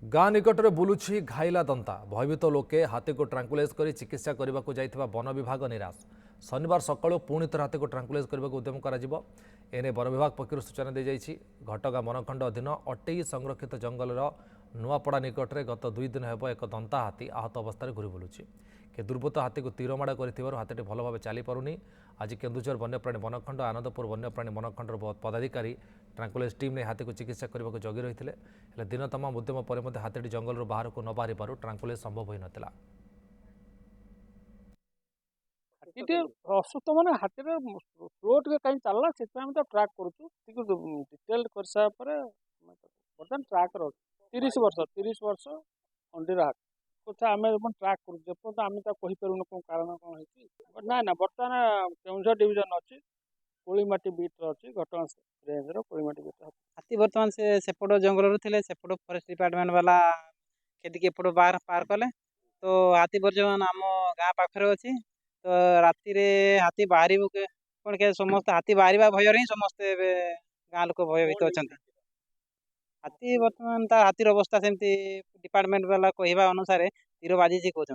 गाँ निकट में बुलुछि घाइला दंता भयभीत लोके हाथी को ट्रांकुलाइज कर चिकित्सा करने को जाइथिबा वन विभाग निराश। शनिवार सकाळु पुणी थर हाथी को ट्रांकुलाइज करने को उद्यम एने वन विभाग पक्षर सूचना दी जाइछि। घटगाँ वनखंड अधीन अटेई संरक्षित जंगल नुआपड़ा निकट में गत 2 दिन हेब एक दंता हाथी आहत अवस्था घूरी बुलुछि। के दुर्बृत्त हाथी को तीरमाड़ कर हाथी भल भाव चली पारुनी। आज केन्दुझर वन्यप्राणी वनखंड आनंदपुर वन्यप्राणी वनखंडर पदाधिकारी ट्रांकुलाइज टीम ने हाथी को चिकित्सा करने को जगी रही। दिन तमाम उद्यम पर हाथी जंगल बाहर को न बाहरी पार ट्रांकुलाइज संभव हो नाला। हाथी असुस्थ मैंने हाथी फ्लो टे कहीं चलला से ट्राक करुँ डिटेल कर सारापर बर्तमान ट्राक रही 30 वर्ष अंडीर हाथी कथा आम ट्राक करूँ आम कहीपरूँ कौन कारण कौन है ना ना बर्तमान केउझर डिविजन अच्छी कोलीमाटी बीट अच्छी घटना रेंज कोलीमाटी बीट हाथी बर्तमान से सेपट जंगल थे सेपट फरेस्ट डिपार्टमेंट वाला खेदिक एपट बाहर पार कले तो हाथी बर्तमान आम गाँ पाखे अच्छी तो राति हाथी बाहर कौन के समस्त हाथी बाहर भयर ही समस्ते गाँ लोक भयभीत अच्छा। हाथी बर्तमान हाथीर अवस्था सेमती डिपार्टमेंट वाला कहवा अनुसार तीर बाजी कहते।